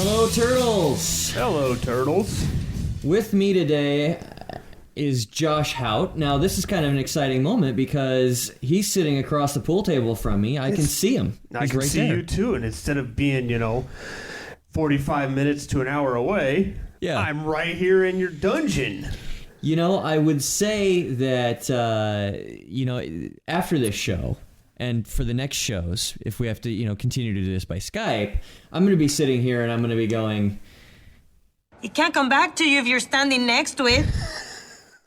Hello, Turtles! Hello, Turtles. With me today is Josh Haut. Now, this is kind of an exciting moment because he's sitting across the pool table from me. I can see him. I can see you, too, and instead of being, 45 minutes to an hour away, I'm right here in your dungeon. I would say that, after this show, and for the next shows, if we have to, continue to do this by Skype, I'm going to be sitting here and I'm going to be going... It can't come back to you if you're standing next to it.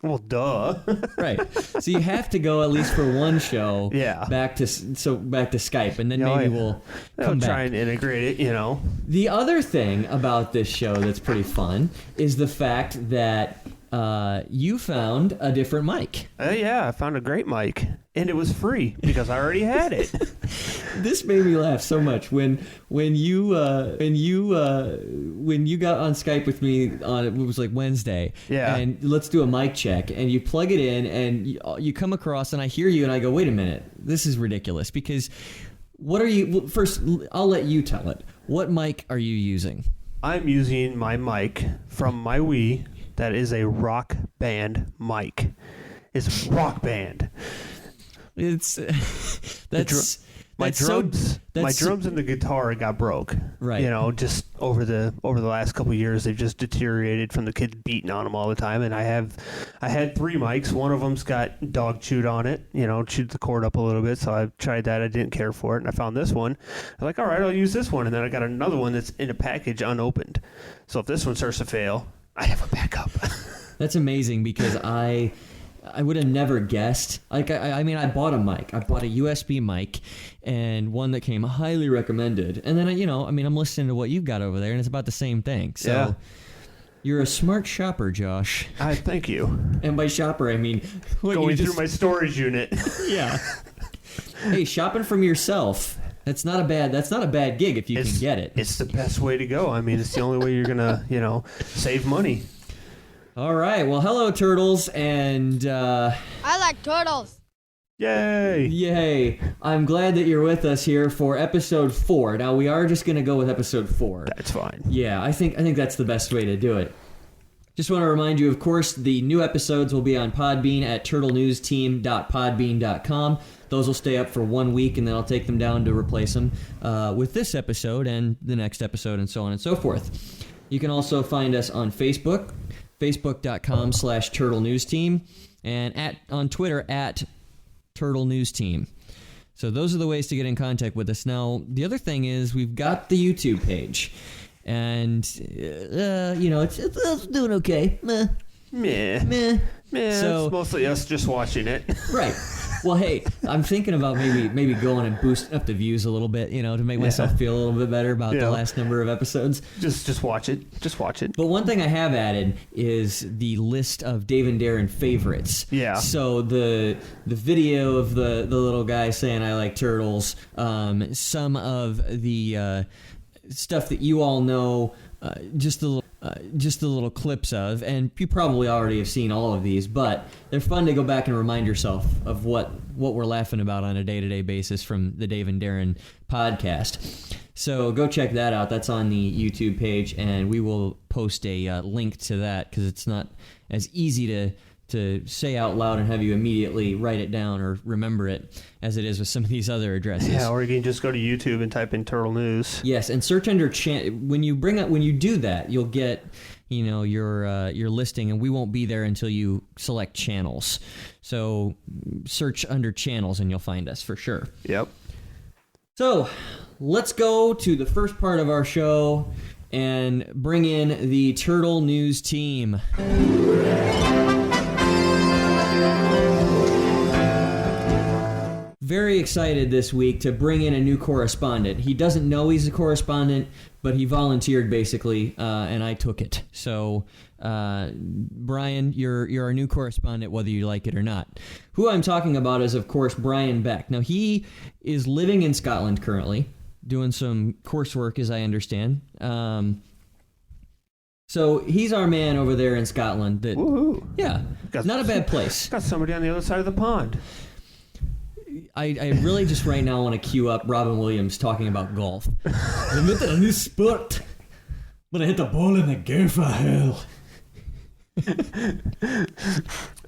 Well, duh. Right. So you have to go at least for one show back to Skype, and then maybe we'll come back. Try and integrate it, The other thing about this show that's pretty fun is the fact that you found a different mic. I found a great mic, and it was free because I already had it. This made me laugh so much when you got on Skype with me on it was like Wednesday. Yeah. And let's do a mic check, and you plug it in, and you come across, and I hear you, and I go, wait a minute, this is ridiculous because what are you? First, I'll let you tell it. What mic are you using? I'm using my mic from my Wii. That is a Rock Band mic. It's Rock Band. It's my drums and the guitar got broke. Right. Just over the last couple of years, they've just deteriorated from the kids beating on them all the time. And I had 3 mics. One of them's got dog chewed on it. Chewed the cord up a little bit. So I tried that. I didn't care for it, and I found this one. I'm like, all right, I'll use this one. And then I got another one that's in a package unopened. So if this one starts to fail, I have a backup. That's amazing because I would have never guessed. Like, I bought a mic. I bought a USB mic and one that came highly recommended. And then, I'm listening to what you've got over there, and it's about the same thing. So you're a smart shopper, Josh. Thank you. And by shopper, I mean... Going through my storage unit. Yeah. Hey, shopping from yourself... That's not a bad gig if you can get it. It's the best way to go. It's the only way you're gonna, save money. All right. Well, hello, Turtles, and I like turtles. Yay! I'm glad that you're with us here for episode 4. Now we are just gonna go with episode 4. That's fine. Yeah, I think that's the best way to do it. Just want to remind you, of course, the new episodes will be on Podbean at turtlenewsteam.podbean.com. Those will stay up for 1 week, and then I'll take them down to replace them with this episode and the next episode, and so on and so forth. You can also find us on Facebook, facebook.com/turtlenewsteam, and on Twitter @turtlenewsteam. So those are the ways to get in contact with us. Now, the other thing is we've got the YouTube page. And, it's doing okay. Meh. So, it's mostly us just watching it. Right. Well, hey, I'm thinking about maybe going and boosting up the views a little bit, to make myself feel a little bit better about the last number of episodes. Just watch it. Just watch it. But one thing I have added is the list of Dave and Darren favorites. Yeah. So the video of the little guy saying I like turtles, some of the stuff that you all know, just the little clips of, and you probably already have seen all of these, but they're fun to go back and remind yourself of what we're laughing about on a day-to-day basis from the Dave and Darren podcast. So go check that out. That's on the YouTube page, and we will post a link to that because it's not as easy to say out loud and have you immediately write it down or remember it as it is with some of these other addresses. Yeah, or you can just go to YouTube and type in Turtle News. Yes, and search under when you do that, you'll get your listing, and we won't be there until you select channels. So search under channels, and you'll find us for sure. Yep. So let's go to the first part of our show and bring in the Turtle News team. Very excited this week to bring in a new correspondent. He doesn't know he's a correspondent, but he volunteered basically, and I took it. So, Brian, you're our new correspondent, whether you like it or not. Who I'm talking about is, of course, Brian Beck. Now, he is living in Scotland currently, doing some coursework, as I understand. So he's our man over there in Scotland. Woohoo! Yeah, not a bad place. Got somebody on the other side of the pond. I really just right now want to cue up Robin Williams talking about golf. I met a new sport. But I hit the ball in the gopher hole.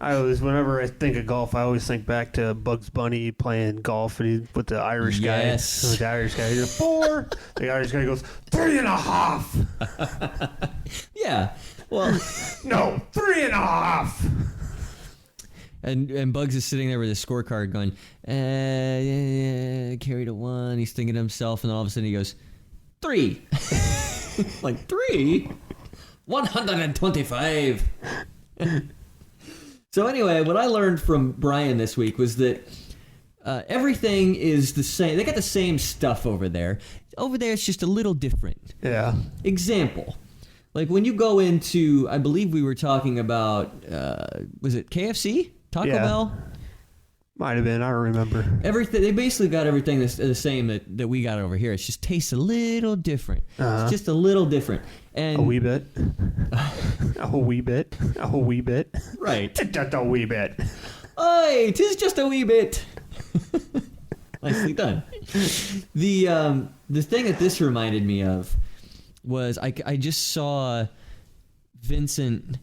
Whenever I think of golf, I always think back to Bugs Bunny playing golf with the Irish guy. Yes. With the Irish guy, he's 4. The Irish guy goes 3.5. Yeah. Well, no, 3.5. And Bugs is sitting there with his scorecard going, carried a 1. He's thinking to himself, and then all of a sudden he goes, 3. Like, 3? 125. So anyway, what I learned from Brian this week was that everything is the same. They got the same stuff over there. Over there, it's just a little different. Yeah. Example. Like when you go into, I believe we were talking about, was it KFC? Taco Bell? Might have been. I don't remember. Everything. They basically got everything the same that we got over here. It just tastes a little different. It's just a little different. And a wee bit. A wee bit. A wee bit. Right. Just a wee bit. Oi, 'tis just a wee bit. Nicely done. The thing that this reminded me of was I just saw Vincent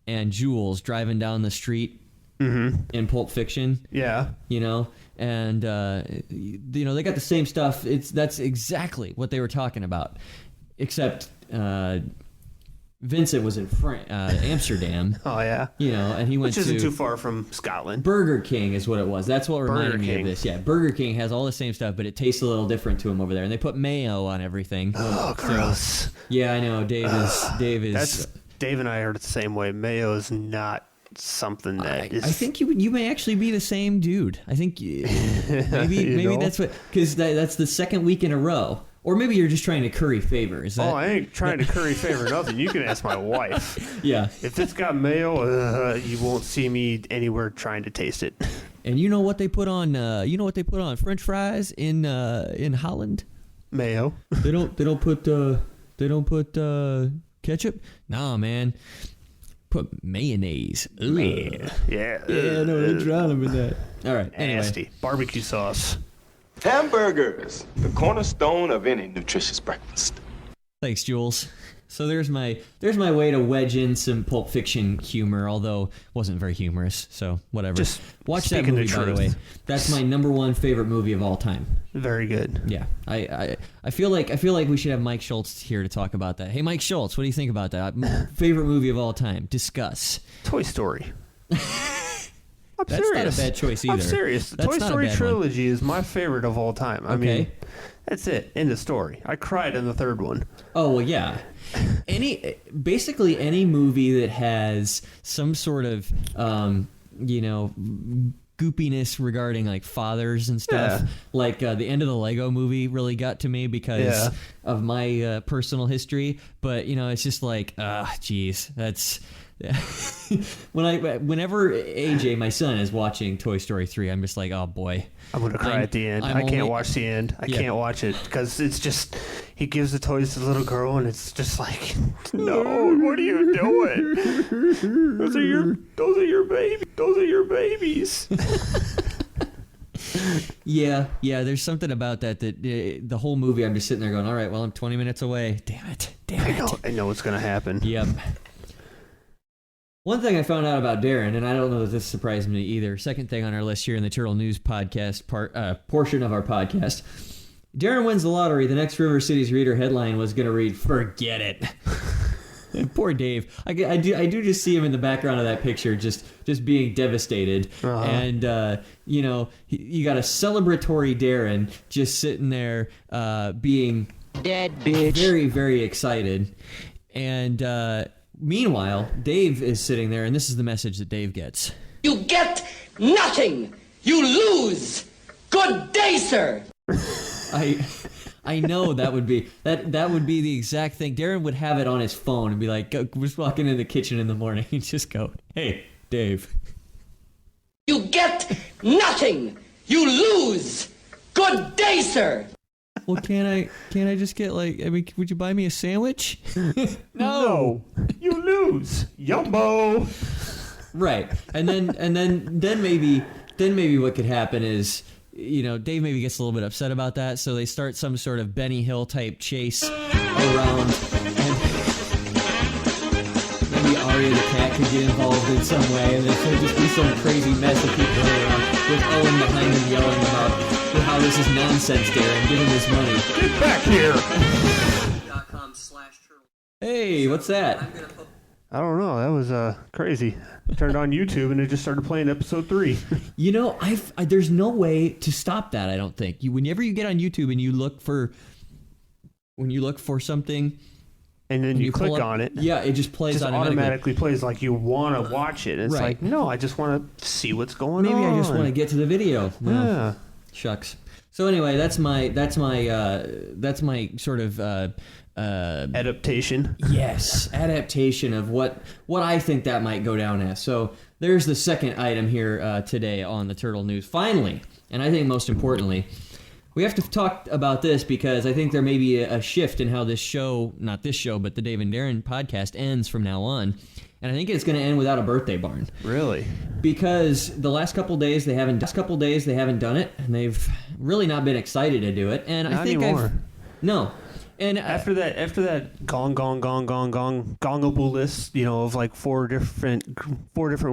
and Jules driving down the street in Pulp Fiction. Yeah. You know, and they got the same stuff. That's exactly what they were talking about, except Vincent was in Amsterdam. Oh yeah. You know, and he went Which isn't to too far from Scotland. Burger King is what it was. That's what reminded me of King. this. Yeah, Burger King has all the same stuff, but it tastes a little different to them over there, and they put mayo on everything. Oh, gross. Yeah, I know. Dave is. Dave and I are the same way. Mayo is not something that is. I think you may actually be the same dude. I think maybe that's what, because that's the second week in a row. Or maybe you're just trying to curry favor. Is that? Oh, I ain't trying to curry favor nothing. You can ask my wife. Yeah. If it's got mayo, you won't see me anywhere trying to taste it. And you know what they put on? French fries in Holland? Mayo. They don't put ketchup. Nah, man. Put mayonnaise. Ugh. Yeah. Yeah, no, they drown them in that. All right. Anyway. Nasty. Barbecue sauce. Hamburgers, the cornerstone of any nutritious breakfast. Thanks, Jules. So there's my way to wedge in some Pulp Fiction humor, although it wasn't very humorous. So whatever. Just watch that movie, by the way. That's my #1 favorite movie of all time. Very good. Yeah, I feel like we should have Mike Schultz here to talk about that. Hey, Mike Schultz, what do you think about that? Favorite movie of all time? Discuss. Toy Story. That's not a bad choice either. I'm serious. The Toy Story trilogy is my favorite of all time. I mean, that's it. End of story. I cried in the third one. Oh, well, yeah. Basically any movie that has some sort of, goopiness regarding like fathers and stuff. Yeah. Like the end of the Lego movie really got to me because of my personal history. But, it's just like, geez, that's... Whenever AJ, my son, is watching Toy Story 3, I'm just like, oh boy, I'm gonna cry at the end. I can't watch the end. I can't watch it because it's just he gives the toys to the little girl, and it's just like, no, what are you doing? Those are your babies. Those are your babies. Yeah. There's something about that the whole movie I'm just sitting there going, all right, well, I'm 20 minutes away. Damn it. I know what's gonna happen. Yep. One thing I found out about Darren, and I don't know that this surprised me either. Second thing on our list here in the Turtle News podcast portion of our podcast. Darren wins the lottery. The next River Cities Reader headline was going to read, "Forget it." And poor Dave. I do just see him in the background of that picture, just being devastated. Uh-huh. And you got a celebratory Darren just sitting there being dead bitch, very, very excited. And meanwhile, Dave is sitting there, and this is the message that Dave gets. You get nothing. You lose. Good day, sir. I know that would be the exact thing. Darren would have it on his phone and be like, just walking in the kitchen in the morning, and just go, "Hey, Dave. You get nothing. You lose. Good day, sir." Well, can't I just get would you buy me a sandwich? No. You lose. Yumbo. Right. And then maybe what could happen is, Dave maybe gets a little bit upset about that, so they start some sort of Benny Hill type chase around, and get involved in some way, and there'll just be some crazy mess of people around with Owen behind him yelling about how this is nonsense, Darren. Give him his money. Get back here! Hey, what's that? I don't know. That was crazy. I turned on YouTube and it just started playing episode 3. You know, there's no way to stop that. I don't think. Whenever you get on YouTube and you look for something, and then you click on it. Yeah, it just plays automatically plays like you want to watch it. It's like, no, I just want to see what's going on. Maybe I just want to get to the video. No. Yeah. Shucks. So anyway, that's my sort of adaptation. Yes, adaptation of what I think that might go down as. So there's the second item here today on the Turtle News. Finally, and I think most importantly, we have to talk about this because I think there may be a shift in how this show, not this show, but the Dave and Darren podcast ends from now on. And I think it's going to end without a birthday barn. Really? Because the last couple days they haven't done it, and they've really not been excited to do it. And not I think anymore. No. And after that gongable list, of like four different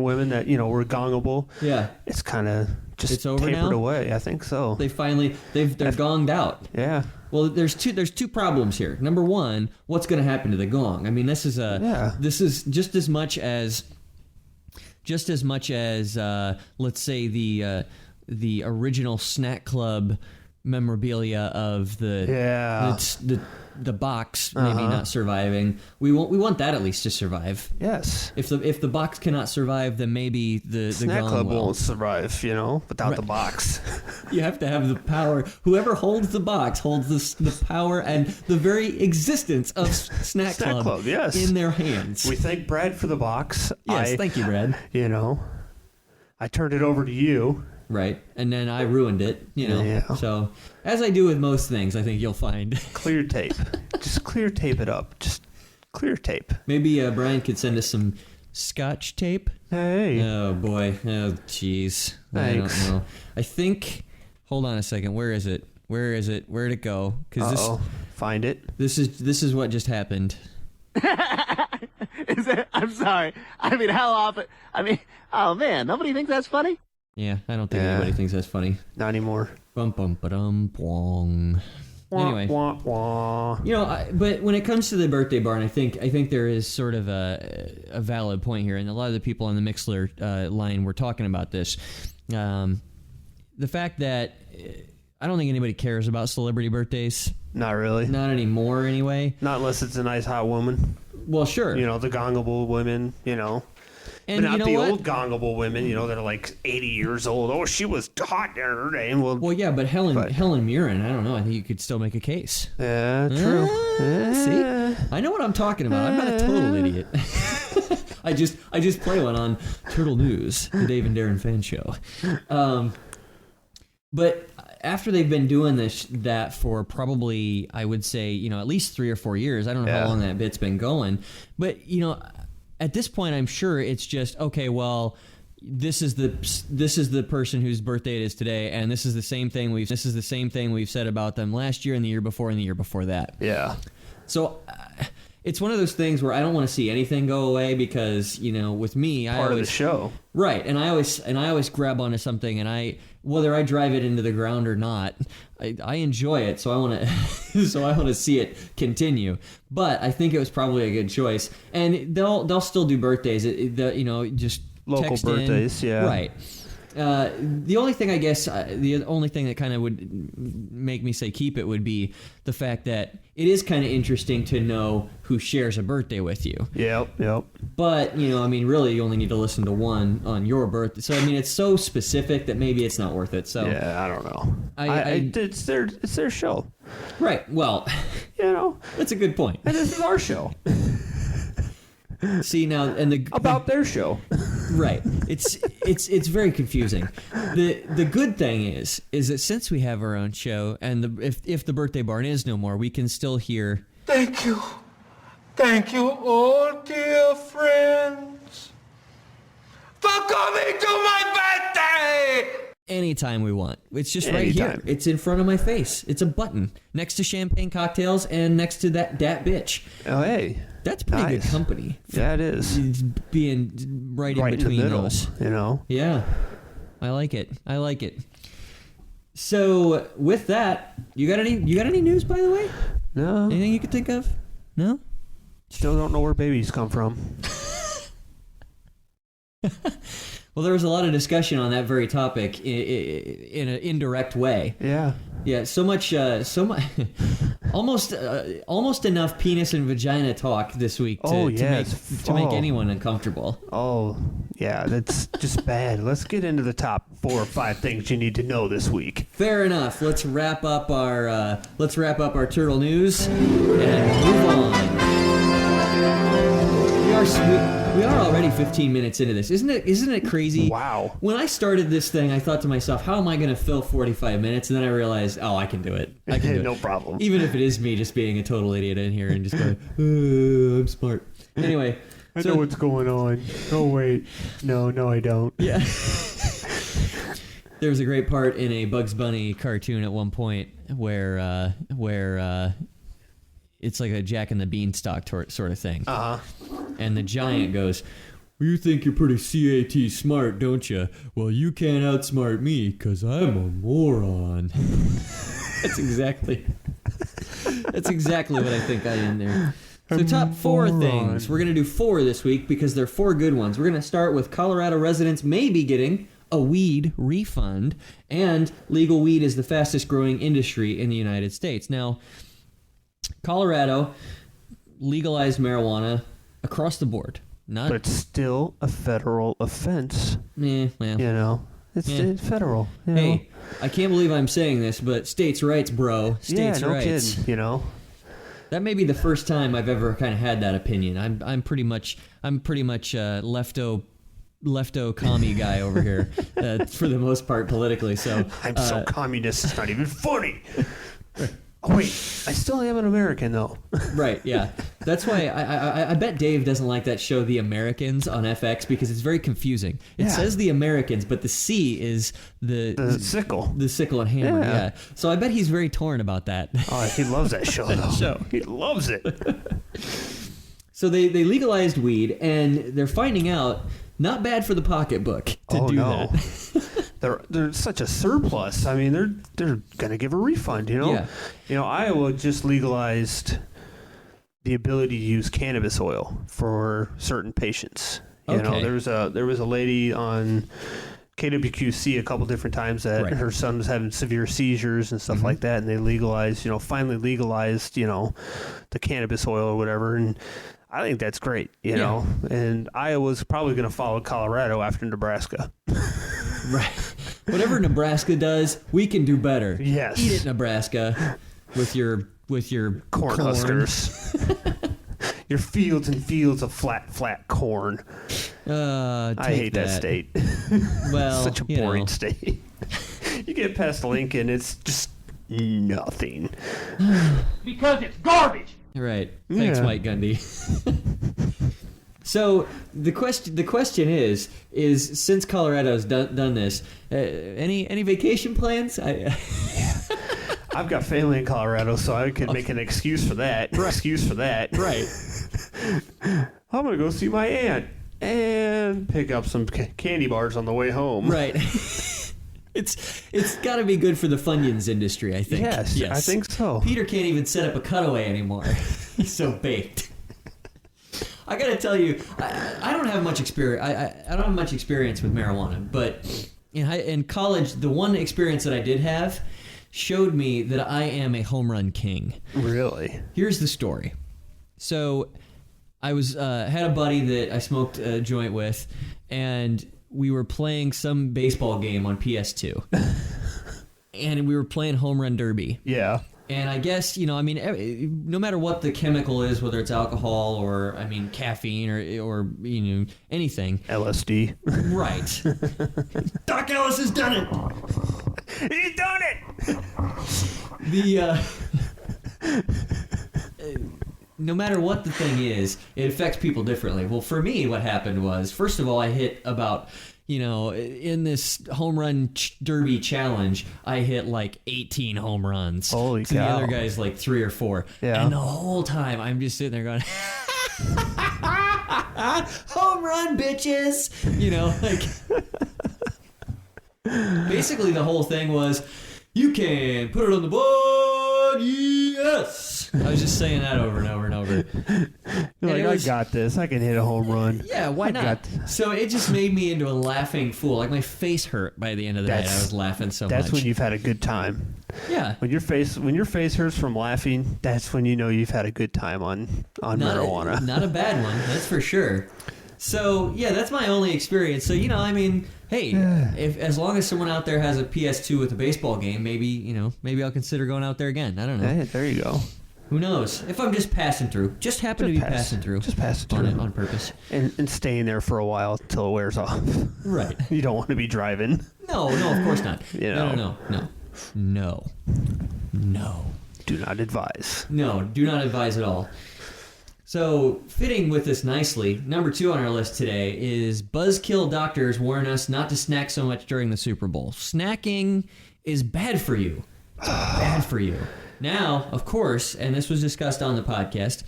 women that were gongable. Yeah. It's kind of just it's over tapered now? away. I think so. They're gonged out. Yeah. Well, there's two problems here. Number one, what's going to happen to the gong? I mean, this is just as much as let's say the original snack club memorabilia of the box maybe not surviving. We want that at least to survive. Yes. If the box cannot survive, then maybe the snack gong club will. won't survive, without the box. You have to have the power. Whoever holds the box holds the power and the very existence of snack club yes. in their hands. We thank Brad for the box. Yes, thank you, Brad. I turned it over to you. Right, and then I ruined it, Yeah. So, as I do with most things, I think you'll find. Clear tape. Just clear tape it up. Just clear tape. Maybe Brian could send us some Scotch tape. Hey. Oh, boy. Oh, jeez. I don't know. I think... Hold on a second. Where is it? Where'd it go? Find it. This is what just happened. I'm sorry. I mean, how often... oh, man, nobody thinks that's funny? Yeah, I don't think anybody thinks that's funny. Not anymore. Bum bum ba-dum bwong. Anyway, but when it comes to the birthday barn, I think there is sort of a valid point here, and a lot of the people on the Mixlr line were talking about this. The fact that I don't think anybody cares about celebrity birthdays. Not really. Not anymore, anyway. Not unless it's a nice hot woman. Well, sure. The gongable women. And but not the old gongable women, that are like 80 years old. Oh, she was hot in her day. Well, yeah, but Helen Mirren, I don't know. I think you could still make a case. Yeah, true. See? I know what I'm talking about. I'm not a total idiot. I just play one on Turtle News, the Dave and Darren fan show. But after they've been doing that for probably, I would say, at least 3 or 4 years. I don't know how long that bit's been going. But, at this point, I'm sure it's just, okay, well, this is the person whose birthday it is today, and this is the same thing we've said about them last year and the year before and the year before that. Yeah. So it's one of those things where I don't want to see anything go away because, with me, part of the show. Right, and I always grab onto something, and whether I drive it into the ground or not, I enjoy it, so I want to see it continue. But I think it was probably a good choice, and they'll still do birthdays. Just local birthdays, yeah. Right. The only thing that kind of would make me say keep it would be the fact that it is kind of interesting to know who shares a birthday with you. Yep. But, really you only need to listen to one on your birthday. So, it's so specific that maybe it's not worth it. So yeah, I don't know. It's their show. Right. Well, that's a good point. And this is our show. See now, and about their show, right? It's very confusing. The good thing is that since we have our own show, and if the birthday barn is no more, we can still hear. Thank you, all dear friends, for coming to my birthday. anytime we want. It's just right Anytime. here. It's in front of my face. It's a button next to champagne cocktails and next to that bitch. Oh, hey. That's pretty Nice. good company. Yeah, it is. It's being right in Right in the between middle, those. you know? Yeah. I like it. So with that, you got any news, by the way? No. Anything you could think of? No? Still don't know where babies come from. Well, there was a lot of discussion on that very topic in an indirect way. Yeah. Yeah, so much, almost enough penis and vagina talk this week to make anyone uncomfortable. Oh, yeah, that's just bad. Let's get into the top 4 or 5 things you need to know this week. Fair enough. Let's wrap up our turtle news and move on. We are already 15 minutes into this. Isn't it crazy? Wow. When I started this thing, I thought to myself, how am I going to fill 45 minutes? And then I realized, I can do it. I can do No it. problem. Even if it is me just being a total idiot in here and just going, I'm smart. Anyway. I know what's going on. Oh, wait. No, I don't. Yeah. There was a great part in a Bugs Bunny cartoon at one point where it's like a Jack and the Beanstalk sort of thing. Uh-huh. And the giant goes, well, you think you're pretty CAT smart, don't you? Well, you can't outsmart me because I'm a moron. That's exactly what I think I am there. So top 4 things. We're going to do 4 this week because they're 4 good ones. We're going to start with Colorado residents maybe getting a weed refund, and legal weed is the fastest growing industry in the United States. Now, Colorado legalized marijuana across the board. But it's still a federal offense. Well. You know? It's federal. You know? Hey, I can't believe I'm saying this, but states' rights, bro. States' rights. Kidding, you know? That may be the first time I've ever kind of had that opinion. I'm pretty much lefto commie guy over here for the most part politically. So I'm so communist, it's not even funny. Oh, wait, I still am an American, though. Right, yeah. That's why I bet Dave doesn't like that show, The Americans, on FX, because it's very confusing. It says The Americans, but the C is the sickle. The sickle and hammer, yeah. So I bet he's very torn about that. Oh, he loves that show, though. He loves it. So they legalized weed, and they're finding out not bad for the pocketbook to do that. They're such a surplus. I mean, they're gonna give a refund. You know. Yeah. You know, Iowa just legalized the ability to use cannabis oil for certain patients. You know, there was a lady on KWQC a couple different times that her son was having severe seizures and stuff like that, and they finally legalized, the cannabis oil or whatever, and I think that's great, you know. And Iowa's probably going to follow Colorado after Nebraska. Right. Whatever Nebraska does, we can do better. Yes. Eat it, Nebraska, with your corn huskers. Your fields and fields of flat corn. I hate that state. Well, such a boring state. You get past Lincoln, it's just nothing. Because it's garbage. Right. Thanks, Mike Gundy. So the question is since Colorado's done this, any vacation plans? I've got family in Colorado, so I could make an excuse for that. Right. I'm gonna go see my aunt and pick up some candy bars on the way home. Right. It's got to be good for the Funyuns industry, I think. Yes, I think so. Peter can't even set up a cutaway anymore. He's so baked. I got to tell you, I don't have much experience. I don't have much experience with marijuana, but in college, the one experience that I did have showed me that I am a home run king. Really? Here's the story. So I was had a buddy that I smoked a joint with, and we were playing some baseball game on PS2. And we were playing home run derby. Yeah. And I guess, no matter what the chemical is, whether it's alcohol or, caffeine or anything. LSD. Right. Doc Ellis has done it. He's done it. No matter what the thing is, it affects people differently. Well, for me, what happened was, first of all, I hit about, in this home run derby challenge, I hit like 18 home runs. Holy cow. The other guy's like 3 or 4. Yeah. And the whole time I'm just sitting there going, home run, bitches. Basically the whole thing was, you can put it on the board, yes. I was just saying that over and over and over. I got this. I can hit a home run. Yeah, why not? So it just made me into a laughing fool. Like my face hurt by the end of the night. I was laughing so much. That's when you've had a good time. Yeah. When your face hurts from laughing, that's when you know you've had a good time on marijuana. Not a bad one, that's for sure. So, yeah, that's my only experience. So, hey, if as long as someone out there has a PS2 with a baseball game, maybe I'll consider going out there again. I don't know. Hey, there you go. Who knows? If I'm just passing through. Just happen to be passing through. Just passing through. On purpose. And staying there for a while until it wears off. Right. You don't want to be driving. No, of course not. No. Do not advise. No, do not advise at all. So, fitting with this nicely, number 2 on our list today is buzzkill doctors warn us not to snack so much during the Super Bowl. Snacking is bad for you. It's bad for you. Now, of course, and this was discussed on the podcast,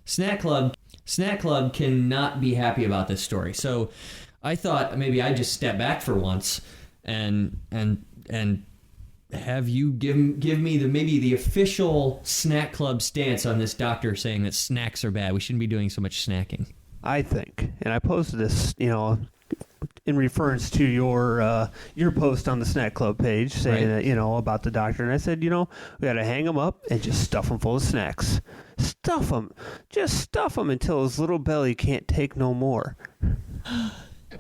Snack Club cannot be happy about this story. So, I thought maybe I'd just step back for once and have you give me the official Snack Club stance on this doctor saying that snacks are bad. We shouldn't be doing so much snacking. I think, and I posted this, in reference to your post on the Snack Club page saying that, about the doctor. And I said, we got to hang him up and just stuff him full of snacks. Stuff him. Just stuff him until his little belly can't take no more.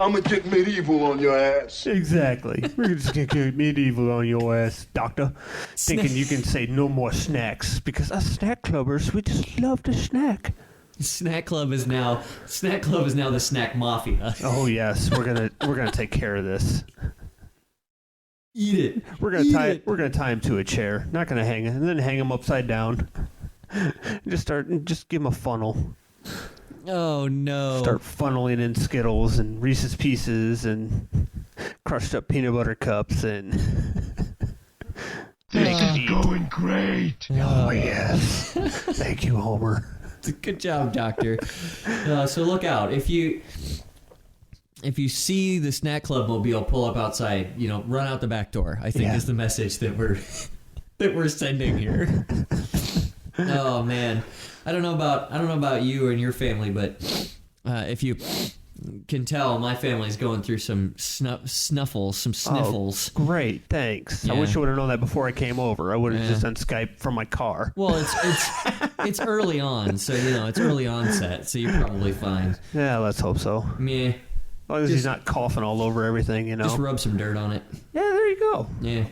I'm gonna get medieval on your ass. Exactly. We're just gonna get medieval on your ass, doctor. Thinking you can say no more snacks because us snack clubbers, we just love to snack. Snack Club is now the snack mafia. Oh yes, we're gonna take care of this. Eat it. We're gonna tie him to a chair. Not gonna hang him, and then hang him upside down. Just give him a funnel. Oh no! Start funneling in Skittles and Reese's Pieces and crushed up peanut butter cups and. This is going great. Oh yes, thank you, Homer. Good job, Doctor. So look out if you see the Snack Club mobile pull up outside. Run out the back door. I think is the message that we're sending here. Oh man. I don't know about you and your family, but if you can tell, my family's going through some sniffles. Oh, great, thanks. Yeah. I wish I would have known that before I came over. I would have just done Skype from my car. Well, it's early on, so it's early onset, so you're probably fine. Yeah, let's hope so. Yeah. As long as he's not coughing all over everything, Just rub some dirt on it. Yeah, there you go. Yeah.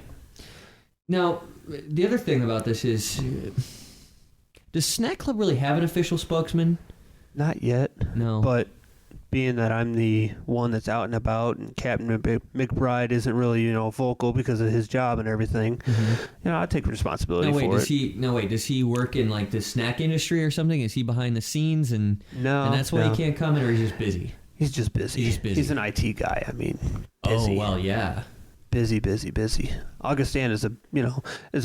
Now, the other thing about this is. Does Snack Club really have an official spokesman? Not yet. No. But being that I'm the one that's out and about and Captain McBride isn't really, vocal because of his job and everything, I take responsibility for it. Does he work in like the snack industry or something? Is he behind the scenes and that's why he can't come in, or he's just busy? He's just busy. He's an IT guy. I mean, busy. Oh, well, yeah. Busy. Augustana is a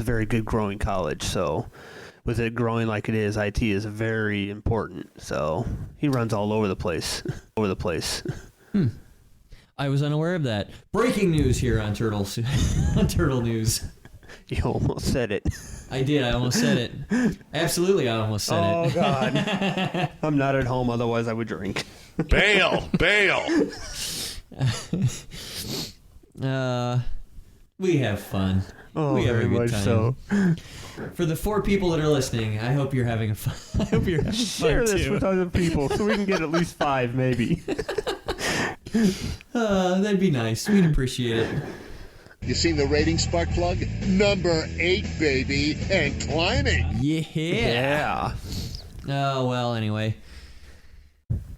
very good growing college, so with it growing like it is, IT is very important. So he runs all over the place. I was unaware of that. Breaking news here on Turtle News. You almost said it. I did. I almost said it. Absolutely, I almost said it. Oh, God. I'm not at home, otherwise I would drink. Bail. We have fun. Oh, we have very a good much time. so. For the 4 people that are listening, I hope you're having fun. I hope you're having Share fun this too. with other people so we can get at least 5, maybe. That'd be nice. We'd appreciate it. You seen the rating spark plug? Number 8, baby, and climbing. Yeah. Oh, well, anyway.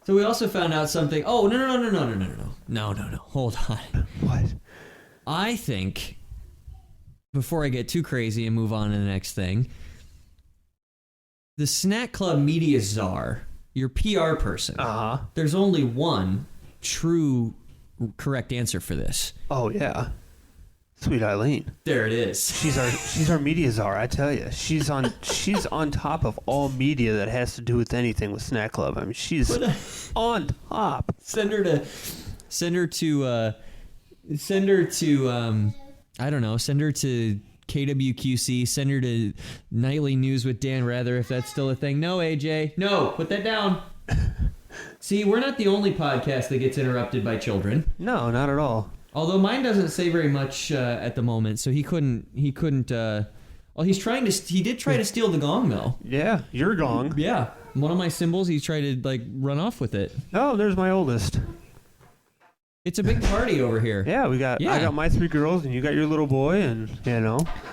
So we also found out something. Oh, no. Hold on. What? I think, before I get too crazy and move on to the next thing, the Snack Club media czar, your PR person, there's only one true correct answer for this. Oh yeah, Sweet Eileen. There it is. She's our media czar. I tell you, she's on top of all media that has to do with anything with Snack Club. I mean, she's on top. Send her to I don't know. Send her to KWQC. Send her to Nightly News with Dan Rather, if that's still a thing. No, AJ. No, put that down. See, we're not the only podcast that gets interrupted by children. No, not at all. Although mine doesn't say very much at the moment, so he couldn't. He did try to steal the gong though. Yeah, your gong. Yeah, one of my cymbals. He tried to run off with it. Oh, there's my oldest. It's a big party over here. Yeah, I got my 3 girls, and you got your little boy, and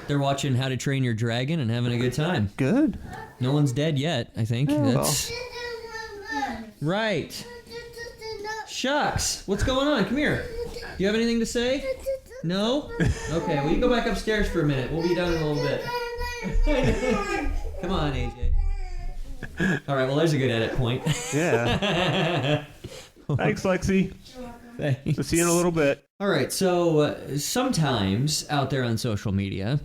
they're watching How to Train Your Dragon and having a good time. Good. No one's dead yet, I think. That's right. Shucks. What's going on? Come here. Do you have anything to say? No? Okay, well, you go back upstairs for a minute. We'll be done in a little bit. Come on, AJ. All right, well, there's a good edit point. Yeah. Thanks, Lexi. Thanks. We'll see you in a little bit. All right, so sometimes out there on social media,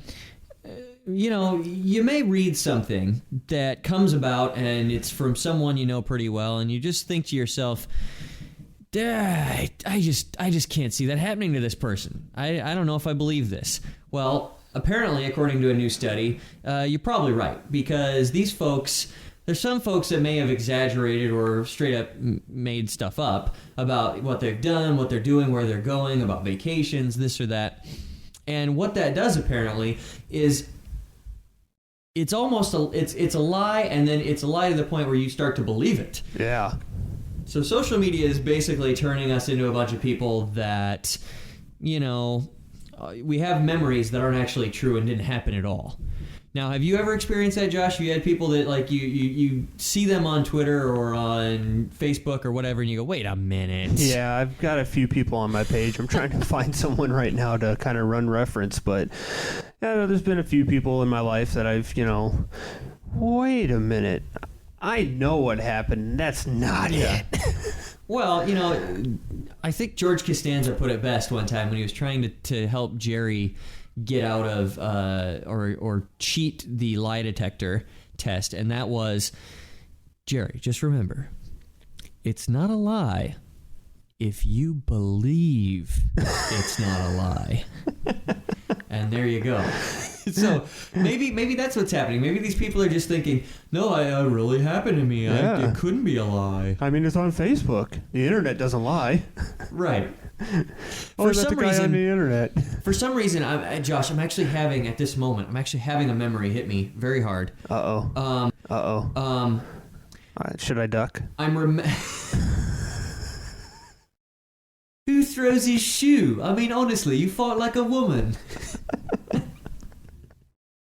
you may read something that comes about and it's from someone you know pretty well, and you just think to yourself, I just can't see that happening to this person. I don't know if I believe this. Well, apparently, according to a new study, you're probably right, because these folks... There's some folks that may have exaggerated or straight up made stuff up about what they've done, what they're doing, where they're going, about vacations, this or that. And what that does apparently is it's almost it's a lie, and then it's a lie to the point where you start to believe it. Yeah. So social media is basically turning us into a bunch of people that, we have memories that aren't actually true and didn't happen at all. Now, have you ever experienced that, Josh? You had people that, you see them on Twitter or on Facebook or whatever, and you go, wait a minute. Yeah, I've got a few people on my page. I'm trying to find someone right now to kind of run reference, but there's been a few people in my life that I've, wait a minute. I know what happened. That's not it. Well, I think George Costanza put it best one time when he was trying to help Jerry get out of or cheat the lie detector test, and that was, Jerry, just remember, it's not a lie if you believe it's not a lie. And there you go. So maybe that's what's happening. Maybe these people are just thinking, no, it really happened to me. Yeah. It couldn't be a lie. I mean, it's on Facebook. The internet doesn't lie. Right. For some reason, on the internet. For some reason, Josh, I'm actually having a memory hit me very hard. All right, should I duck? Who throws his shoe? I mean, honestly, you fought like a woman.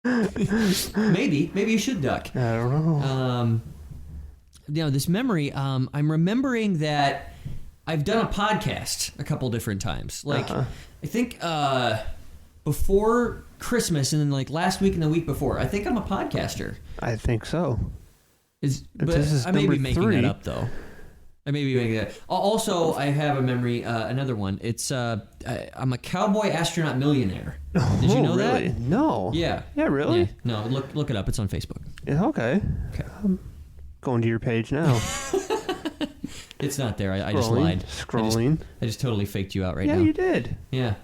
Maybe you should duck. I don't know. This memory, I'm remembering that I've done a podcast a couple different times. I think before Christmas and then last week and the week before. I think I'm a podcaster. I think so. I may be making that up though. I may be making that. Also, I have a memory. Another one. It's I'm a cowboy astronaut millionaire. Did you know really? that? No. Yeah. Yeah, really? Yeah. No, look it up. It's on Facebook. Yeah, okay. I'm going to your page now. It's not there. I just lied. Scrolling. I just totally faked you out right now. Yeah, you did. Yeah.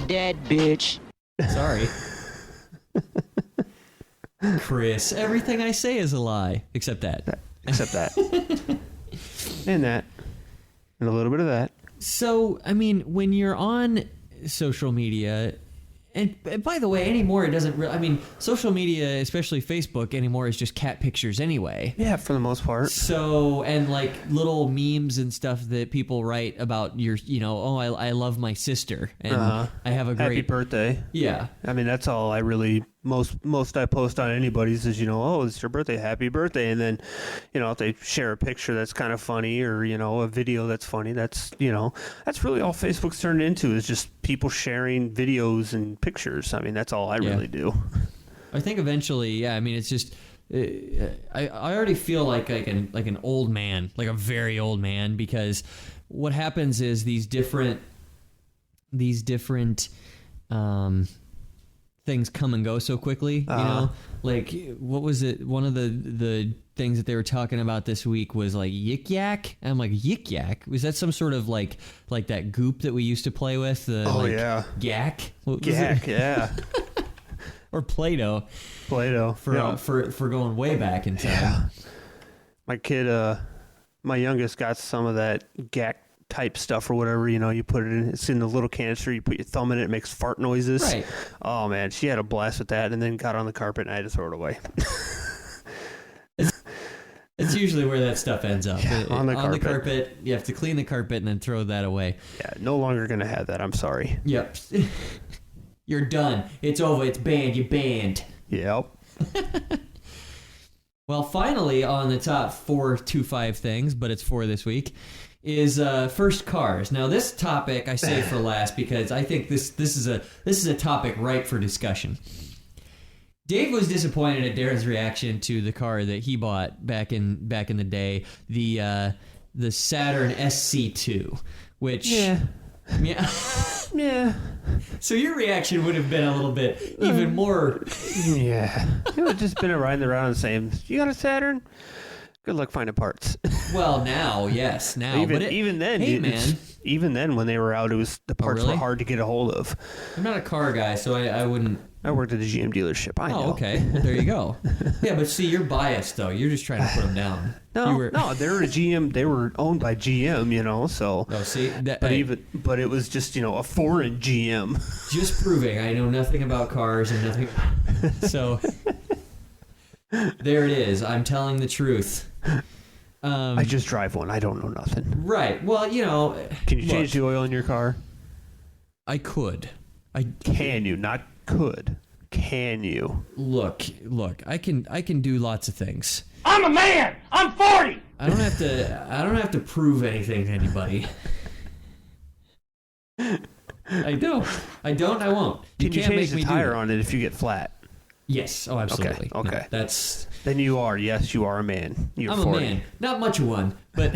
Dead bitch. Sorry. Chris, everything I say is a lie. Except that. Except that. And that. And a little bit of that. So, I mean, when you're on social media... And by the way, anymore, it doesn't really... I mean, social media, especially Facebook anymore, is just cat pictures anyway. Yeah, for the most part. So, and little memes and stuff that people write about your, I love my sister. And I have a great... Happy birthday. Yeah. I mean, that's all I really... Most I post on anybody's is, it's your birthday, happy birthday. And then, if they share a picture that's kind of funny or, a video that's funny, that's really all Facebook's turned into is just people sharing videos and pictures. I mean, that's all I really do. I think eventually, I mean, it's just, I already feel like an old man, like a very old man, because what happens is these different things come and go so quickly, you know? Like, what was it? One of the things that they were talking about this week was like yik yak. And I'm like, yik yak? Was that some sort of like that goop that we used to play with? Yeah. Yak? Yak, yeah. Or Play-Doh. Play-Doh. For going way back in time. Yeah. My kid, my youngest got some of that Gak type stuff or whatever, you know, you put it in, it's in the little canister, you put your thumb in it makes fart noises. Right. Oh man, she had a blast with that and then got on the carpet and I had to throw it away. It's usually where that stuff ends up. Yeah, on the carpet. You have to clean the carpet and then throw that away. Yeah, no longer going to have that. I'm sorry. Yep. You're done. It's over. It's banned. You banned. Yep. Well, finally, on the top 425 things, but it's 4 this week, is first cars. Now, this topic I save for last because I think this is a topic ripe for discussion. Dave was disappointed at Darren's reaction to the car that he bought back in the day, the Saturn SC2, which yeah. So your reaction would have been a little bit even more. Yeah, it would have just been a riding around and saying, "You got a Saturn? Good luck finding parts." Well, now, yes, now. Even then, hey, man. Even then, when they were out, the parts were hard to get a hold of. I'm not a car guy, so I wouldn't. I worked at a GM dealership. I know. Oh, okay. Well, there you go. Yeah, but see, you're biased though. You're just trying to put them down. No, they were a GM. They were owned by GM, you know. So. Oh, see, but it was just a foreign GM. Just proving I know nothing about cars and nothing. So. There it is. I'm telling the truth. I just drive one. I don't know nothing. Right. Well, Can you change the oil in your car? I could. Can you? Not could. Can you? Look. I can do lots of things. I'm a man. I'm 40. I don't have to prove anything to anybody. I don't. I won't. Can you change the tire on it if you get flat? Yes. Oh, absolutely. Okay. No, Then you are. Yes, you are a man. You're I'm 40. a man. Not much of one, but.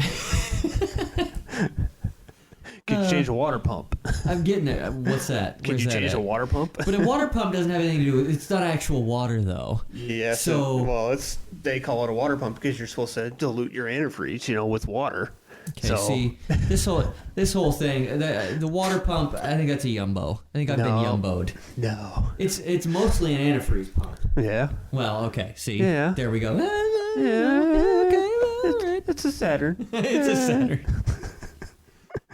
Can you change a water pump? I'm getting it. What's that? Can you change a water pump? But a water pump doesn't have anything to do with it's not actual water, though. Yeah. They call it a water pump because you're supposed to dilute your antifreeze, with water. Okay, see, this whole thing, the water pump, I think that's a yumbo. I think I've been yumboed. No. It's mostly an antifreeze pump. Yeah. Well, okay, see. Yeah. There we go. Yeah. Okay, all right. It's a Saturn. It's a Saturn.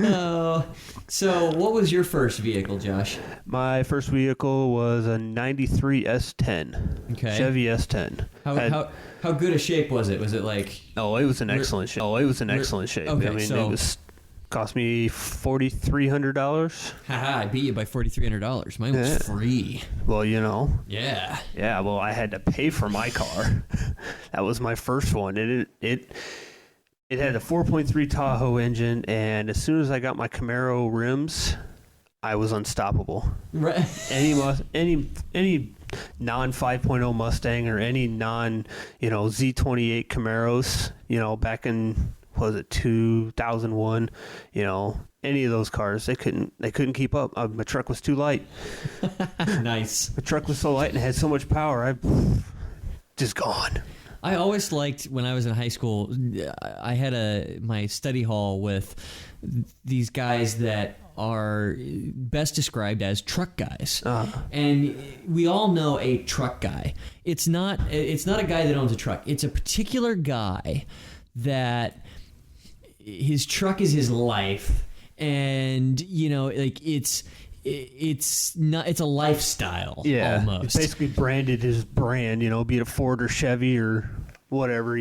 Oh, so what was your first vehicle, Josh? My first vehicle was a 93 S10. Okay. Chevy S10. How good a shape was it? Was it like... Oh, it was an excellent shape. Okay, it cost me $4,300. Haha, I beat you by $4,300. Mine was free. Well, Yeah. Yeah, well, I had to pay for my car. That was my first one. It had a 4.3 Tahoe engine, and as soon as I got my Camaro rims, I was unstoppable. Right. Any non 5.0 Mustang or any non Z28 Camaros, back in 2001, any of those cars, they couldn't keep up. My truck was too light. Nice. The truck was so light and it had so much power, I just gone. I always liked when I was in high school. I had my study hall with these guys that are best described as truck guys, and we all know a truck guy. It's not a guy that owns a truck. It's a particular guy that his truck is his life, and it's a lifestyle. Almost. It's basically branded his brand, be it a Ford or Chevy or whatever,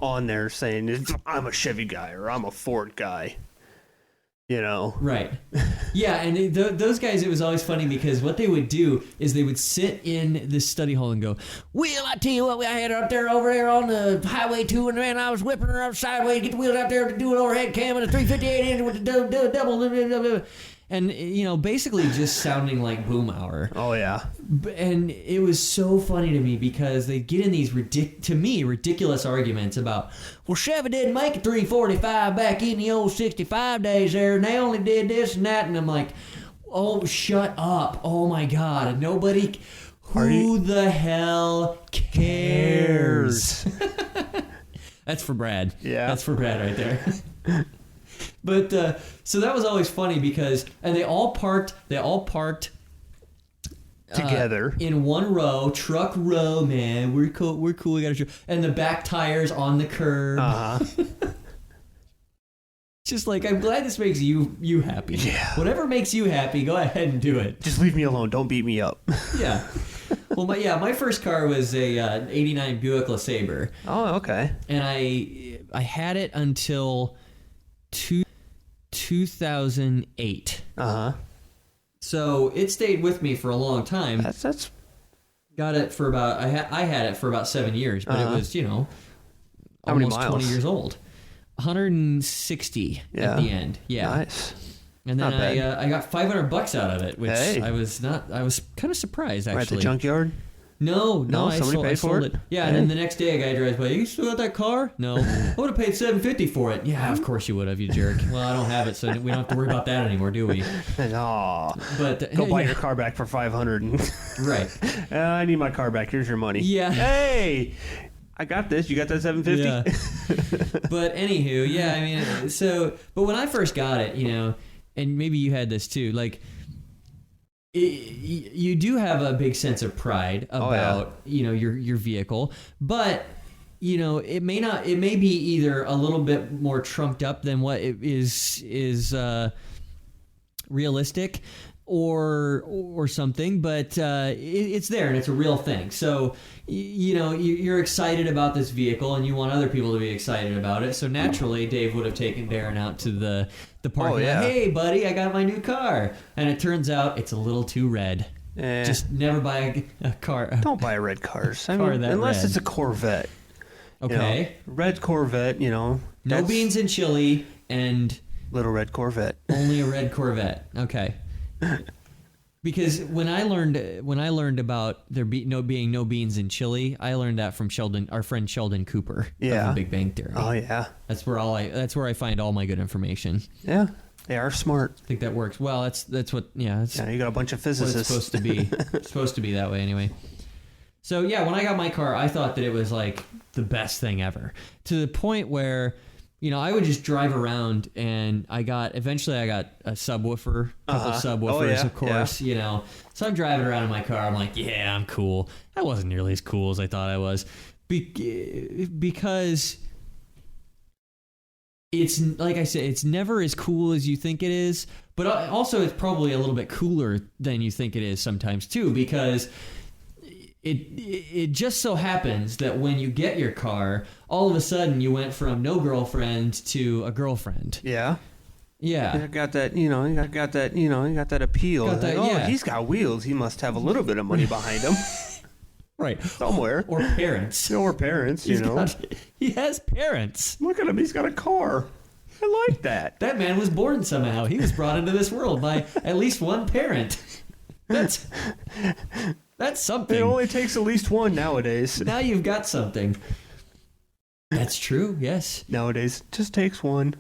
on there saying I'm a Chevy guy or I'm a Ford guy. Right. Yeah, and those guys, it was always funny because what they would do is they would sit in this study hall and go, "Well, I tell you what, I had her up there over there on the highway 2, and then I was whipping her up sideways, get the wheels out there to do an overhead cam and a 358 engine with the double." And, basically just sounding like Boom Hour. Oh, yeah. And it was so funny to me because they get in these, ridiculous arguments about, well, Chevy didn't make a 345 back in the old 65 days there, and they only did this and that. And I'm like, oh, shut up. Oh, my God. Nobody... Who the hell cares? That's for Brad. Yeah. That's for Brad right there. But so that was always funny because, and they all parked together in one row, truck row. Man, we're cool. We got a and the back tires on the curb. Just like, I'm glad this makes you happy. Yeah. Whatever makes you happy, go ahead and do it. Just leave me alone. Don't beat me up. Yeah. Well, my first car was a 89 Buick LeSabre. Oh, okay. And I had it until 2008. So it stayed with me for a long time. That's got it for about I had it for about 7 years, but it was almost 20 years old. 160 at the end. Yeah. Nice. And then I got $500 out of it, which Hey. I was kind of surprised actually. Right at the junkyard? No, somebody paid for sold it. Yeah, and then the next day a guy drives by. You still got that car? No. I would have paid $750 for it. Yeah, of course you would have, you jerk. Well, I don't have it, so we don't have to worry about that anymore, do we? No. But Go buy your car back for $500. Right. I need my car back. Here's your money. Yeah. Hey, I got this. You got that $750? Yeah. But anywho, yeah, I mean, but when I first got it, and maybe you had this too, like, you do have a big sense of pride about your vehicle, but it may be either a little bit more trumped up than what it is realistic or something, but it's there and it's a real thing. So you're excited about this vehicle and you want other people to be excited about it. So naturally, Dave would have taken Darren out to the parking lot. Hey, buddy, I got my new car, and it turns out it's a little too red. Just never buy a car. Don't buy red cars. Unless it's a Corvette. Okay. Red Corvette. No beans and chili and little red Corvette. Only a red Corvette. Okay. Because when I learned about there being no beans in chili, I learned that from our friend Sheldon Cooper of The Big Bang Theory. Oh yeah. That's where I find all my good information. Yeah. They are smart. I think that works. Well, that's what you got a bunch of physicists. What it's supposed to be. It's supposed to be that way anyway. So yeah, when I got my car, I thought that it was like the best thing ever. To the point where I would just drive around, and eventually I got a subwoofer, couple subwoofers, of course, So I'm driving around in my car. I'm like, yeah, I'm cool. I wasn't nearly as cool as I thought I was, because it's, like I said, it's never as cool as you think it is, but also it's probably a little bit cooler than you think it is sometimes too, because it just so happens that when you get your car, all of a sudden you went from no girlfriend to a girlfriend. Yeah. Yeah. You got that, you got that appeal. He's got wheels. He must have a little bit of money behind him. Right. Somewhere. Or parents. Or parents, He has parents. Look at him. He's got a car. I like that. That man was born somehow. He was brought into this world by at least one parent. That's something. It only takes at least one nowadays. Now you've got something. That's true, yes. Nowadays, it just takes one.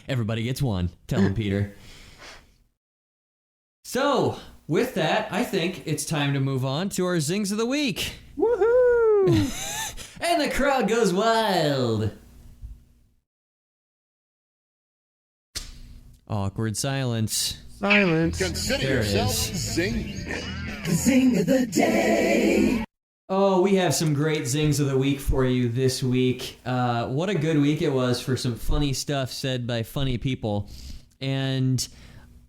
Everybody gets one. Tell him, Peter. So, with that, I think it's time to move on to our Zings of the Week. Woohoo! And the crowd goes wild. Awkward silence. Consider There it yourself is. zing. Zing of the day. Oh, we have some great Zings of the Week for you this week. What a good week it was for some funny stuff said by funny people. And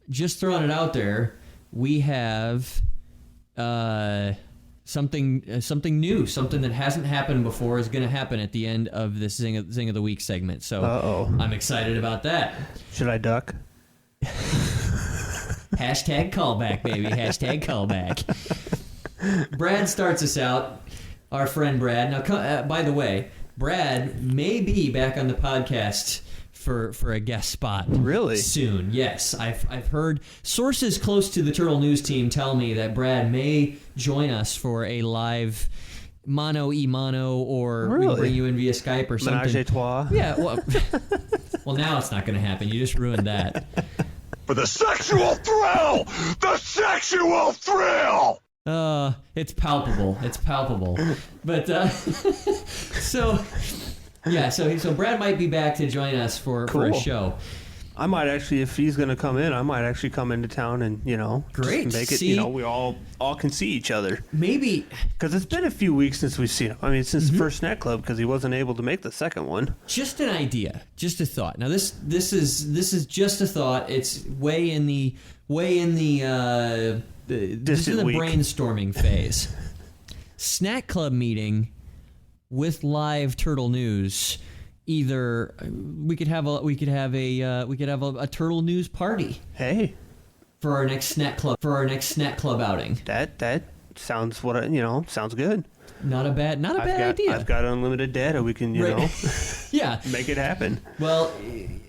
just throwing it out there, we have something new, something that hasn't happened before is going to happen at the end of this Zing of the Week segment. So I'm excited about that. Should I duck? Hashtag callback, baby. Hashtag callback. Brad starts us out. Our friend Brad. Now, by the way, Brad may be back on the podcast for a guest spot. Really? Soon, yes. I've heard sources close to the Turtle News team tell me that Brad may join us for a live mano y mano, or we can bring you in via Skype or something. Menage a trois. Yeah. Well, now it's not going to happen. You just ruined that. For the sexual thrill! The sexual thrill! It's palpable. It's palpable. But so Brad might be back to join us for a show. I might actually, if he's going to come in, I might actually come into town and, Great. just make it, we all can see each other. Maybe. Because it's been a few weeks since we've seen him. I mean, since the first Snack Club, because he wasn't able to make the second one. Just an idea. Just a thought. Now, this is just a thought. It's way in the this is the brainstorming phase. Snack Club meeting with live Turtle News. Either we could have a Turtle News party. Hey, for our next snack club outing. That sounds sounds good. Not a bad idea. I've got unlimited data. We can yeah, make it happen. Well,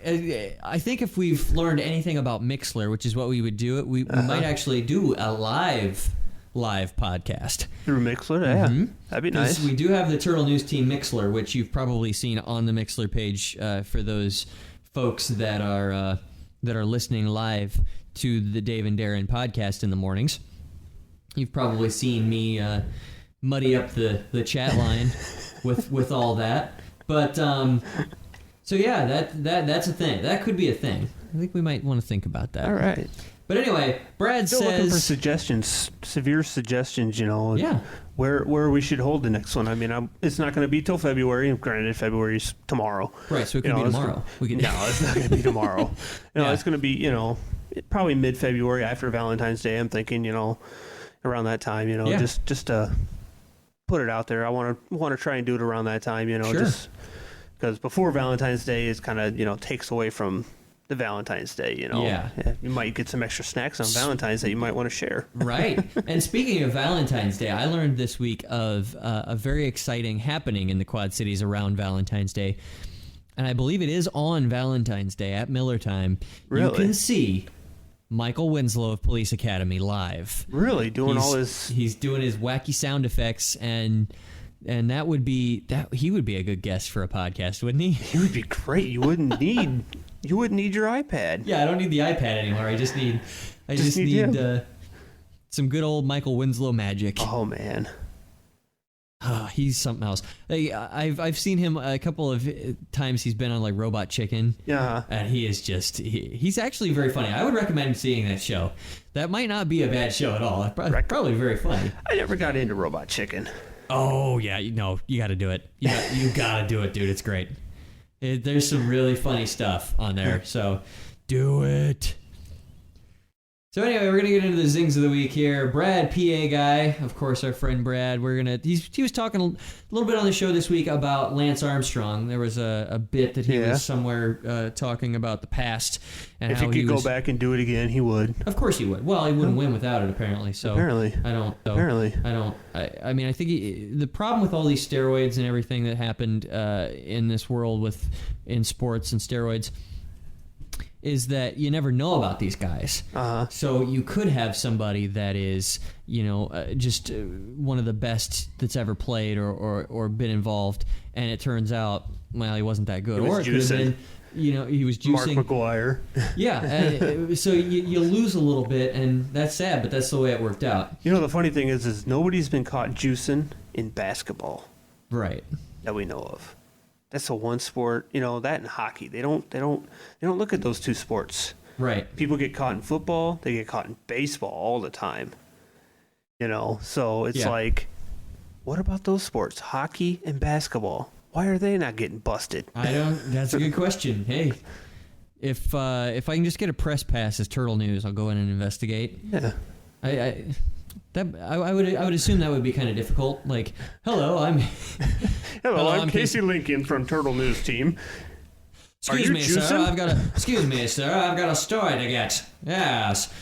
I think if we've learned anything about Mixlr, which is what we would do, we might actually do a live podcast through Mixlr. Yeah, that'd be nice. We do have the Turtle News Team Mixlr, which you've probably seen on the Mixlr page for those folks that are listening live to the Dave and Darren podcast in the mornings. You've probably seen me muddy up the chat line with all that, but so yeah, that's a thing. That could be a thing. I think we might want to think about that. All right. But anyway, Brad Still says... looking for suggestions, severe suggestions, Yeah. Where we should hold the next one. I mean, it's not going to be till February. Granted, February's tomorrow. Right, so it could be tomorrow. No, it's not going to be tomorrow. It's going to be, probably mid-February after Valentine's Day. I'm thinking, around that time, just to put it out there. I want to try and do it around that time, Sure. just because before Valentine's Day is kind of, takes away from the Valentine's Day, Yeah. You might get some extra snacks on Valentine's that you might want to share. Right. And speaking of Valentine's Day, I learned this week of a very exciting happening in the Quad Cities around Valentine's Day. And I believe it is on Valentine's Day at Miller time. Really? You can see Michael Winslow of Police Academy live. Really? He's doing his wacky sound effects, and he would be a good guest for a podcast, wouldn't he? He would be great. You wouldn't need your iPad. Yeah, I don't need the iPad anymore. I just need some good old Michael Winslow magic. Oh man. He's something else. I've seen him a couple of times. He's been on like Robot Chicken. Yeah. And he is he's actually very funny. I would recommend seeing that show. That might not be a bad show at all. Probably very funny. I never got into Robot Chicken. Oh yeah, you got to do it. You got to do it, dude. It's great. There's some really funny stuff on there, so do it. So anyway, we're going to get into the Zings of the week here. Brad, PA guy, of course, our friend Brad. He was talking a little bit on the show this week about Lance Armstrong. There was a bit that he was somewhere talking about the past. And if he could go back and do it again, he would. Of course he would. Well, he wouldn't win without it, apparently. So apparently. I mean, I think the problem with all these steroids and everything that happened in this world in sports and steroids is that you never know about these guys. So you could have somebody that is, just one of the best that's ever played or been involved, and it turns out, well, he wasn't that good. Or it could have been, he was juicing. Mark McGuire. Yeah. So you lose a little bit, and that's sad, but that's the way it worked out. The funny thing is nobody's been caught juicing in basketball. Right. That we know of. That's the one sport, that and hockey. They don't look at those two sports. Right. People get caught in football, they get caught in baseball all the time. So it's like, what about those sports? Hockey and basketball. Why are they not getting busted? That's a good question. Hey, if I can just get a press pass as Turtle News, I'll go in and investigate. Yeah. I would assume that would be kind of difficult. Like, hello, I'm Casey Lincoln from Turtle News Team. Excuse me, sir. I've got a story to get. Yes.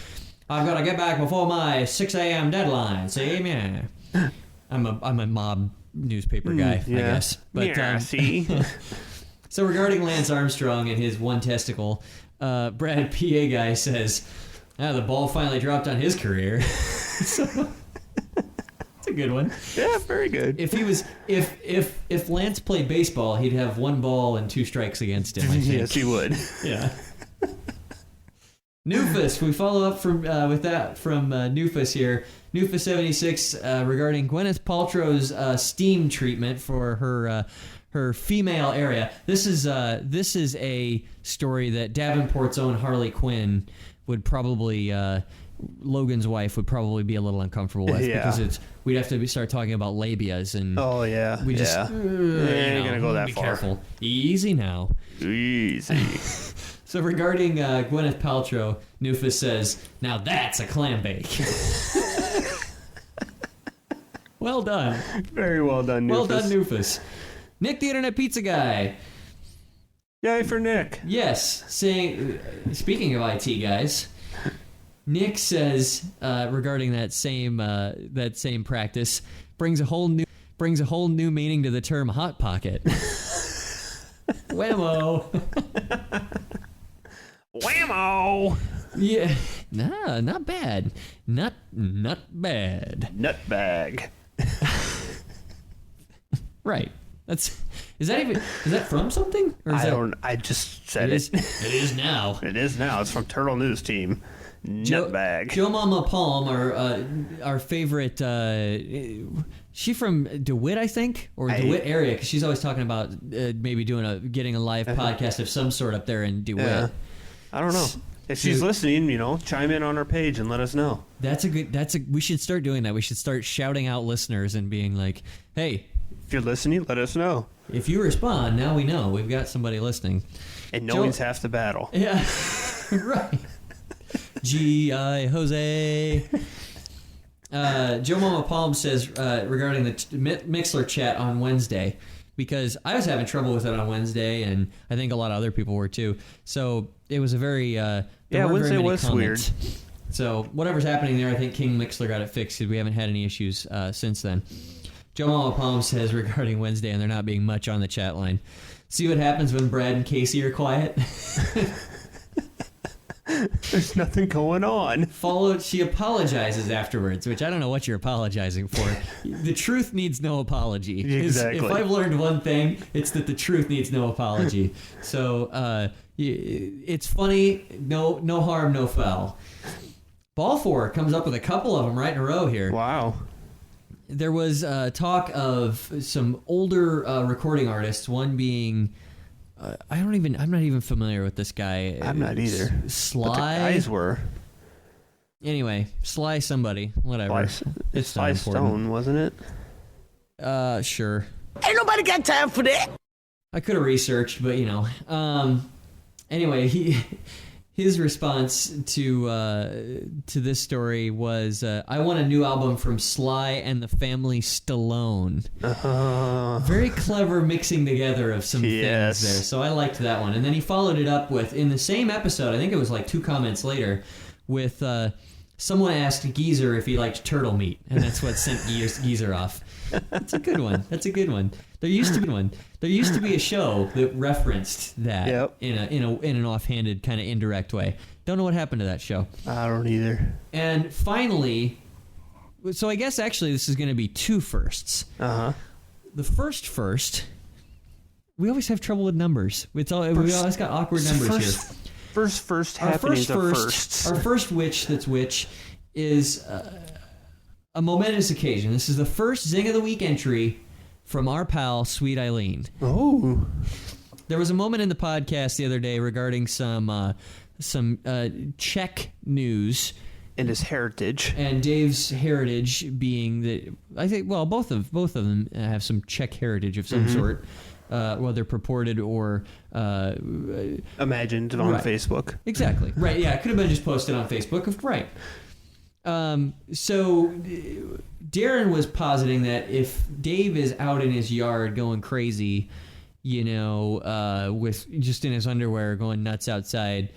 I've got to get back before my 6 a.m. deadline. See? Yeah. I'm a mob newspaper guy, I guess. But, see? So regarding Lance Armstrong and his one testicle, Brad PA guy says, the ball finally dropped on his career. So, it's a good one. Yeah, very good. If Lance played baseball, he'd have 1 ball and 2 strikes against him, I think. Yes, he would. Yeah. Nufus, we follow up with that from Nufus here. Nufus 76 regarding Gwyneth Paltrow's steam treatment for her female area. This is a story that Davenport's own Harley Quinn would probably Logan's wife would probably be a little uncomfortable with because we'd have to start talking about labias and we just ain't gonna go that be far. Careful, easy now. Easy. So regarding Gwyneth Paltrow, Nufus says, "Now that's a clam bake." Well done. Very well done, Nufus. Well done, Nufus. Nick the Internet Pizza Guy. Yay for Nick. Yes, speaking of IT guys, Nick says regarding that same practice brings a whole new meaning to the term hot pocket. Whammo. Whammo. Yeah, nah, not bad. Not bad. Nutbag. Right. Is that from something? Or I just said it. It is now. It is now. It's from Turtle News Team. Nutbag. Joe Mama Palm, our favorite. She from DeWitt, I think, or DeWitt area, because she's always talking about maybe getting a live podcast of some sort up there in DeWitt. Yeah. I don't know. If she's listening, chime in on our page and let us know. We should start doing that. We should start shouting out listeners and being like, "Hey, if you're listening, let us know. If you respond, now we know we've got somebody listening." And knowing's half the battle. Yeah, right. G.I. Jose. Joe Mama Palm says regarding the Mixlr chat on Wednesday, because I was having trouble with it on Wednesday, and I think a lot of other people were too. So it was a very Wednesday was comments. weird. So whatever's happening there, I think King Mixlr got it fixed because we haven't had any issues since then. Joe Mama Palm says regarding Wednesday and there not being much on the chat line. See what happens when Brad and Casey are quiet? There's nothing going on. She apologizes afterwards, which I don't know what you're apologizing for. The truth needs no apology. Exactly. If I've learned one thing, it's that the truth needs no apology. So it's funny, no harm, no foul. Ball 4 comes up with a couple of them right in a row here. Wow. There was talk of some older recording artists, one being... I'm not even familiar with this guy. I'm not either. Sly. But the guys were. Anyway, Sly somebody, whatever. It's Sly Stone, wasn't it? Sure. Ain't nobody got time for that. I could have researched, but anyway, his response to this story was, "I want a new album from Sly and the Family Stallone." Very clever mixing together of some things there. So I liked that one. And then he followed it up with, in the same episode, I think it was like 2 comments later, with someone asked Geezer if he liked turtle meat, and that's what sent Geezer off. That's a good one. There used to be a show that referenced that in an offhanded kind of indirect way. Don't know what happened to that show. I don't either. And finally, so I guess actually this is going to be 2 firsts. The first. We always have trouble with numbers. We always got awkward numbers here. First happenings of firsts. Our first which is a momentous occasion. This is the first Zing of the Week entry from our pal, Sweet Eileen. Oh. There was a moment in the podcast the other day regarding some Czech news. And his heritage. And Dave's heritage being that, I think, well, both of them have some Czech heritage of some sort. Whether purported or imagined on Facebook. Exactly. Right, yeah, it could have been just posted on Facebook. Right. So Darren was positing that if Dave is out in his yard going crazy, with just in his underwear going nuts outside,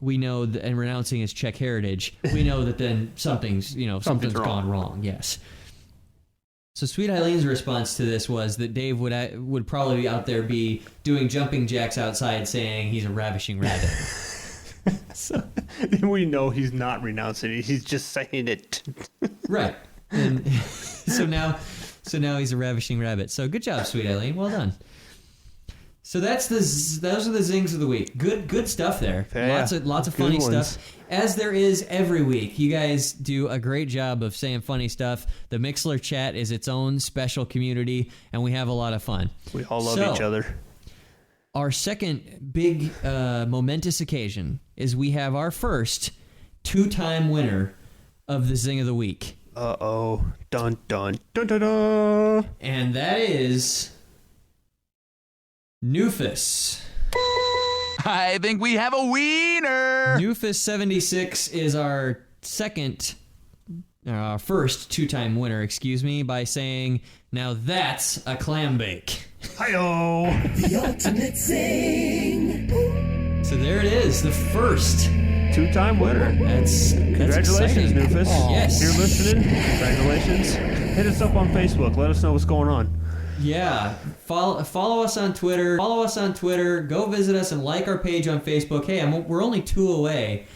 we know that, and renouncing his Czech heritage, we know that then something's gone wrong. Yes. So Sweet Eileen's response to this was that Dave would probably be out there be doing jumping jacks outside saying he's a ravishing rabbit. So we know he's not renouncing it. He's just saying it. Right. And so now he's a ravishing rabbit. So good job, Sweet Eileen. Well done. So those are the zings of the week. Good stuff there. Yeah, lots of funny ones. stuff. As there is every week. You guys do a great job of saying funny stuff. The Mixlr chat is its own special community, and we have a lot of fun. We all love each other. Our second big momentous occasion is we have our first 2-time winner of the Zing of the Week. Uh-oh. Dun, dun, dun, dun, dun. And that is Nufus. I think we have a wiener. Nufus76 is our first 2-time winner, by saying, now that's a clam bake. Hi-yo. The ultimate zing. So there it is, the first 2-time winner. That's Congratulations, exciting. Nufus. Yes. If you're listening, congratulations. Hit us up on Facebook. Let us know what's going on. Yeah, follow us on Twitter. Go visit us and like our page on Facebook. Hey, we're only 2 away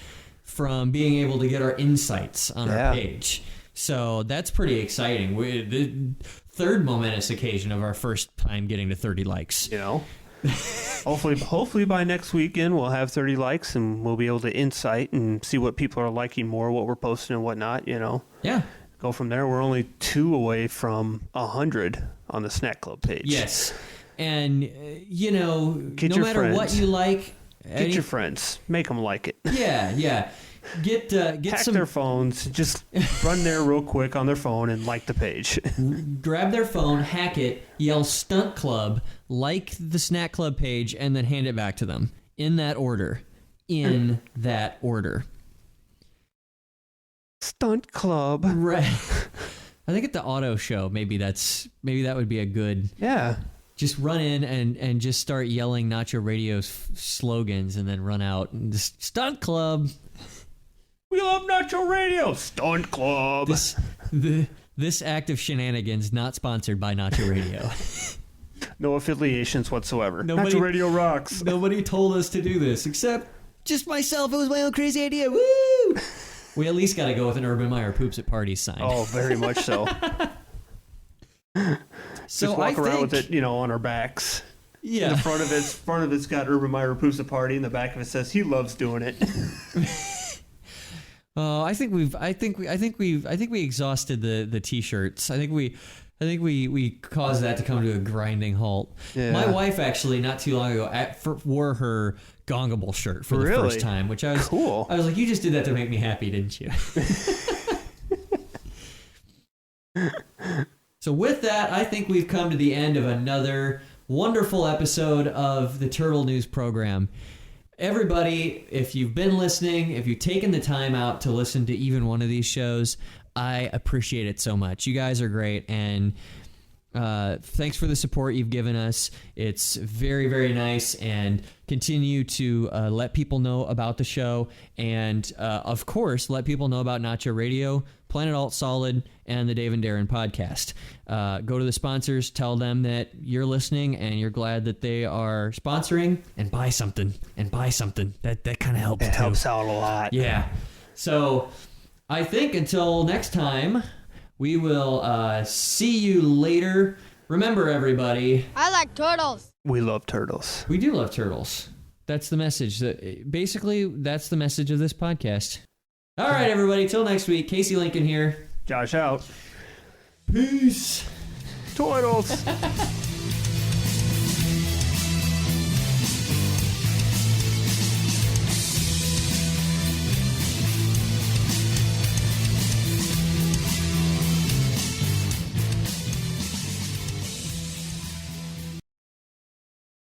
from being able to get our insights on our page. So that's pretty exciting. The third momentous occasion of our first time getting to 30 likes. You know, hopefully by next weekend we'll have 30 likes and we'll be able to insight and see what people are liking more, what we're posting and whatnot. You know. Yeah. Go from there. We're only 2 away from 100 on the Snack Club page. Yes, and no matter friends. What you like, get your friends, make them like it. Yeah. Get Hack their phones. Just run there real quick on their phone and like the page. Grab their phone, hack it, yell Stunt Club, like the Snack Club page, and then hand it back to them in that order. Stunt Club. Right. I think at the auto show, maybe that would be a good. Yeah. Just run in and just start yelling Nacho Radio's slogans, and then run out and just Stunt Club. We love Nacho Radio. Stunt Club. This act of shenanigans not sponsored by Nacho Radio. No affiliations whatsoever. Nacho Radio rocks. Nobody told us to do this except just myself. It was my own crazy idea. Woo! We at least got to go with an Urban Meyer poops at parties sign. Oh, very much so. So just walk around with it, on our backs. Yeah. The front of it's got Urban Meyer poops at party, and the back of it says he loves doing it. I think we exhausted the t-shirts. I think we caused that to come to a grinding halt. Yeah. My wife actually not too long ago wore her Gongable shirt for the first time, which I was cool. I was like, you just did that to make me happy, didn't you? So with that, I think we've come to the end of another wonderful episode of the Turtle News program. Everybody, if you've been listening, if you've taken the time out to listen to even one of these shows, I appreciate it so much. You guys are great, and thanks for the support you've given us. It's very, very nice, and continue to let people know about the show, and of course, let people know about Nacho Radio, Planet Alt Solid, and the Dave and Darren podcast. Go to the sponsors, tell them that you're listening and you're glad that they are sponsoring, and buy something. That kind of helps. It helps out a lot. Yeah. So I think until next time, we will see you later. Remember, everybody, I like turtles. We love turtles. we do love turtles. That's the message. Basically, that's the message of this podcast. All right, everybody. Till next week. Casey Lincoln here. Josh out. Peace. Turtles.